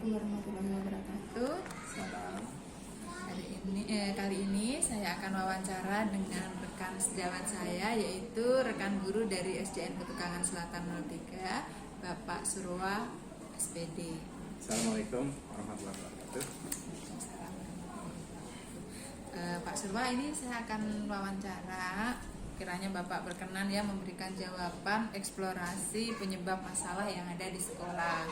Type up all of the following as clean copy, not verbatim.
Assalamualaikum warahmatullahi wabarakatuh. Salam. Kali ini saya akan wawancara dengan rekan sejawat saya, yaitu rekan guru dari SDN Petukangan Selatan 03, Bapak Surwa, SPD. Assalamualaikum warahmatullahi wabarakatuh. Pak Surwa, ini saya akan wawancara. Kiranya Bapak berkenan ya memberikan jawaban eksplorasi penyebab masalah yang ada di sekolah.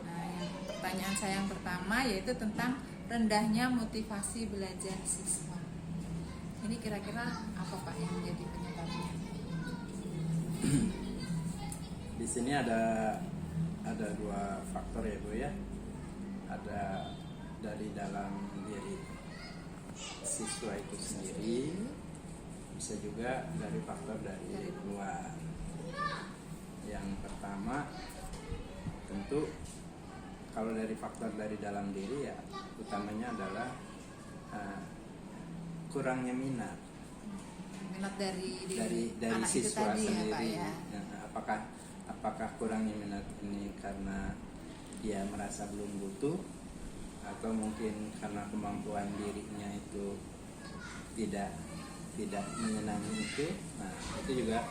Nah, pertanyaan saya yang pertama yaitu tentang rendahnya motivasi belajar siswa. Ini kira-kira apa Pak yang menjadi penyebabnya? Di sini ada dua faktor ya Bu ya. Ada dari dalam diri siswa itu sendiri, bisa juga dari faktor dari luar. Yang pertama tentu kalau dari faktor dari dalam diri ya utamanya adalah kurangnya minat dari anak siswa itu tadi, sendiri ya, Pak, ya? Apakah kurangnya minat ini karena dia merasa belum butuh, atau mungkin karena kemampuan dirinya itu tidak menyenangi itu. Nah, itu juga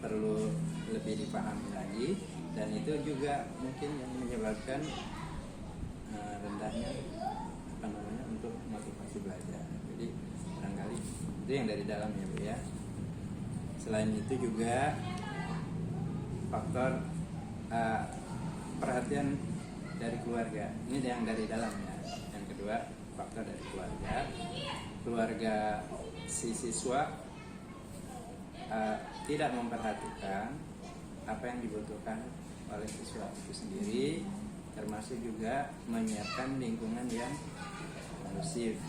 perlu lebih dipahami lagi, dan itu juga mungkin yang menyebabkan rendahnya untuk motivasi belajar. Jadi barangkali itu yang dari dalam ya Bu ya. Selain itu juga faktor perhatian dari keluarga. Ini yang dari dalam ya. Yang kedua faktor dari keluarga si siswa tidak memperhatikan apa yang dibutuhkan oleh siswa itu sendiri, termasuk juga menyiapkan lingkungan yang kondusif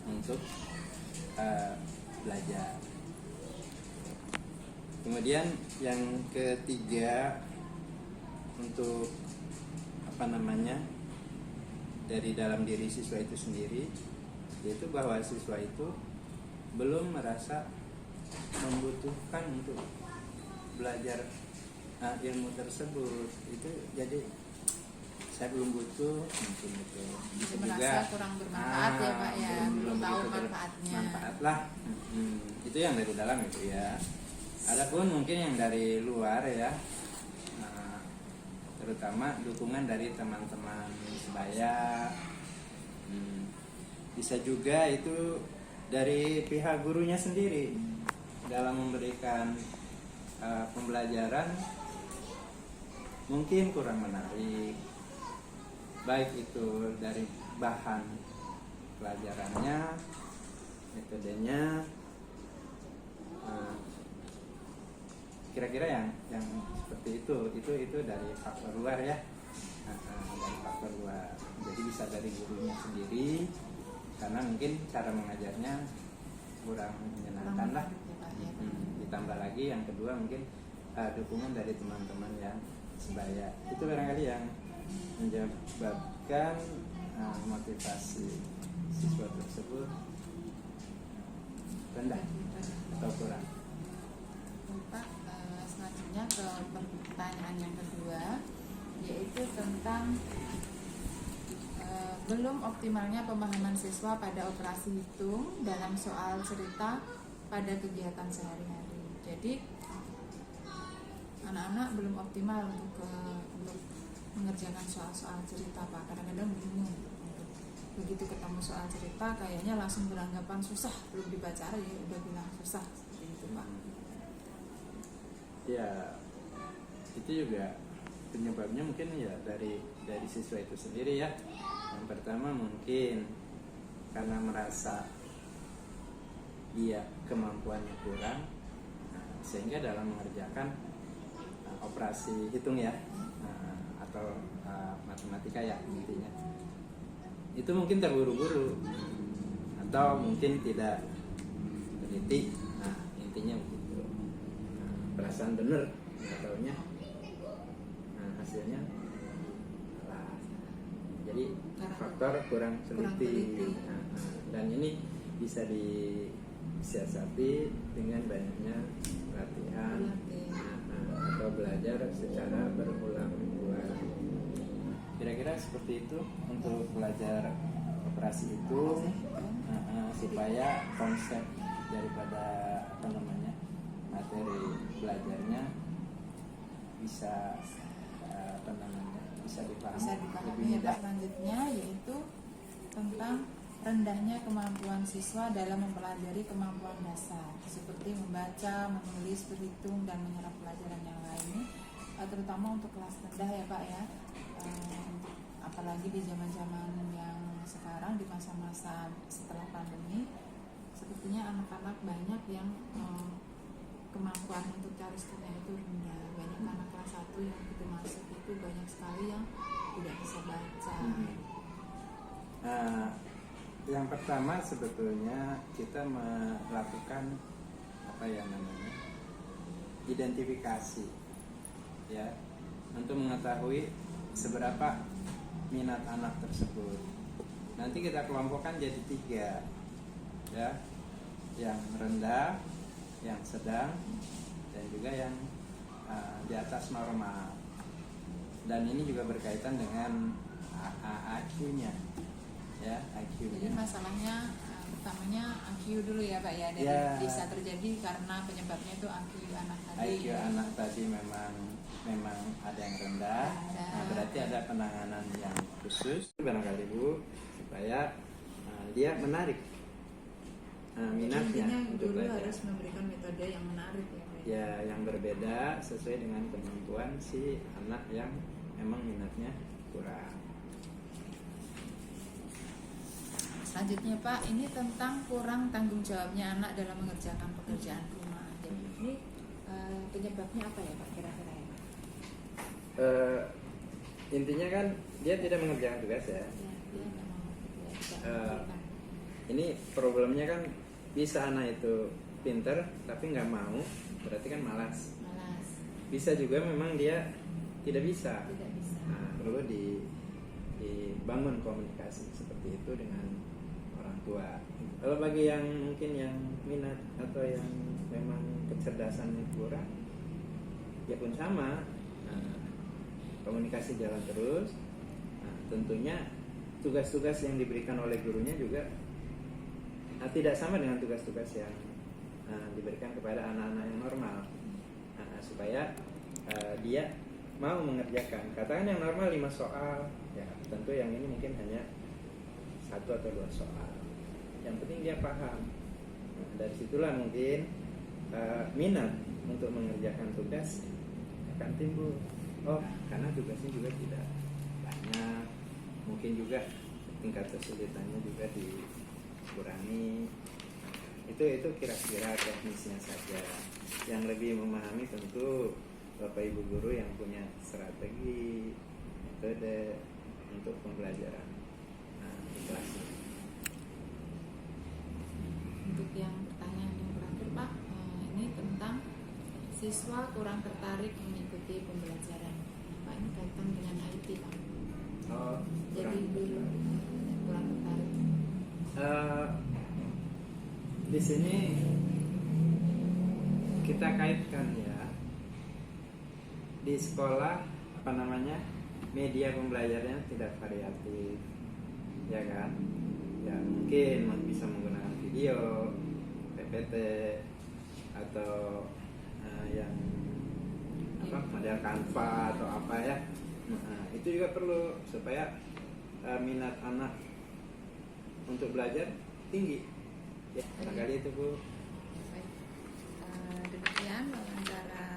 untuk belajar. Kemudian yang ketiga untuk dari dalam diri siswa itu sendiri, yaitu bahwa siswa itu belum merasa membutuhkan untuk belajar ilmu tersebut. Itu jadi saya belum butuh, mungkin itu bisa merasa juga kurang bermanfaat ya Pak ya, belum tahu manfaatnya. Manfaat lah. Itu yang dari dalam itu ya. Adapun mungkin yang dari luar ya, terutama dukungan dari teman-teman sebaya, bisa juga itu dari pihak gurunya sendiri dalam memberikan pembelajaran mungkin kurang menarik, baik itu dari bahan pelajarannya, metodenya, kira-kira yang seperti itu dari faktor luar ya. Dari faktor luar, jadi bisa dari gurunya sendiri, karena mungkin cara mengajarnya kurang menyenangkan lah. Ditambah lagi yang kedua mungkin dukungan dari teman-teman yang sebaya. Itu barangkali yang menyebabkan motivasi siswa tersebut rendah atau kurang. Pak, selanjutnya ke pertanyaan yang kedua, yaitu tentang belum optimalnya pemahaman siswa pada operasi hitung dalam soal cerita pada kegiatan sehari-hari. Jadi anak-anak belum optimal untuk mengerjakan soal-soal cerita Pak. Kadang-kadang bingung, begitu ketemu soal cerita kayaknya langsung beranggapan susah, belum dibaca ya udah bilang susah, seperti itu Pak. Ya, itu juga penyebabnya mungkin ya dari siswa itu sendiri ya. Yang pertama mungkin karena merasa dia kemampuannya kurang, sehingga dalam mengerjakan operasi hitung ya, atau matematika ya intinya, itu mungkin terburu-buru atau mungkin tidak teliti. Intinya begitu. Perasaan bener, nggak taunya hasilnya salah. Jadi faktor kurang teliti. Dan ini bisa disiasati dengan banyaknya latihan atau belajar secara berulang-ulang. Kira-kira kira-kira seperti itu untuk belajar operasi hitung, supaya konsep daripada materi belajarnya bisa bisa dipahami lebih ya mudah. Pak. Selanjutnya yaitu tentang rendahnya kemampuan siswa dalam mempelajari kemampuan dasar seperti membaca, menulis, berhitung, dan menyerap pelajaran yang lain, terutama untuk kelas rendah ya Pak ya. Apalagi di zaman-zaman yang sekarang, di masa-masa setelah pandemi, sepertinya anak-anak banyak yang kemampuan untuk cari studinya itu rendah. Banyak anak kelas 1 yang begitu masuk itu banyak sekali yang tidak bisa baca. Yang pertama sebetulnya kita melakukan identifikasi ya, untuk mengetahui seberapa minat anak tersebut. Nanti kita kelompokkan jadi 3 ya, yang rendah, yang sedang, dan juga yang di atas normal. Dan ini juga berkaitan dengan IQ-nya ya, IQ-nya. Jadi masalahnya utamanya IQ dulu ya Pak ya, dari bisa terjadi karena penyebabnya itu IQ anak tadi. IQ anak tadi memang ada yang rendah. Nah, berarti ada penanganan yang khusus barangkali Bu, supaya dia menarik minatnya untuk dulu belajar. harus memberikan metode yang menarik ya Pak. Ya, yang berbeda sesuai dengan kemampuan si anak yang memang minatnya kurang. Selanjutnya Pak, ini tentang kurang tanggung jawabnya anak dalam mengerjakan pekerjaan rumah. Jadi ini penyebabnya apa ya Pak kira-kira ya? Intinya kan dia tidak mengerjakan tugas ya. Ini problemnya kan bisa anak itu pinter tapi nggak mau, berarti kan malas. Bisa juga memang dia tidak bisa. Nah, perlu dibangun komunikasi seperti itu dengan orang tua. Kalau bagi yang mungkin yang minat atau yang memang kecerdasannya kurang, ya pun sama. Nah, komunikasi jalan terus. Nah, tentunya tugas-tugas yang diberikan oleh gurunya juga tidak sama dengan tugas-tugas yang diberikan kepada anak-anak yang normal. Supaya dia mau mengerjakan. Katakan yang normal 5 soal, ya tentu yang ini mungkin hanya 1 atau 2 soal. Yang penting dia paham. Nah, dari situlah mungkin minat untuk mengerjakan tugas akan timbul. Oh, karena tugasnya juga tidak banyak, mungkin juga tingkat kesulitannya juga dikurangi. Itu kira-kira teknisnya saja. Yang lebih memahami tentu Bapak Ibu guru yang punya strategi, metode untuk pembelajaran di kelas ini. Untuk yang pertanyaan yang terakhir Pak, ini tentang siswa kurang tertarik mengikuti pembelajaran. Pak, ini kaitan dengan IT Pak. Oh, Jadi dulu kurang tertarik. Di sini kita kaitkan ya, di sekolah media pembelajarannya tidak variatif, ya kan? Ya mungkin bisa menggunakan video, PPT, atau yang model Canva atau apa ya. Itu juga perlu supaya minat anak untuk belajar tinggi. Ya, barangkali itu Bu. Baik. Demikian wawancara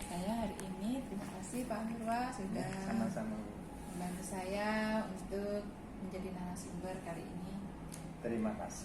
saya hari ini. Terima kasih Pak Nurwa sudah Sama-sama. membantu saya untuk menjadi narasumber kali ini. Terima kasih.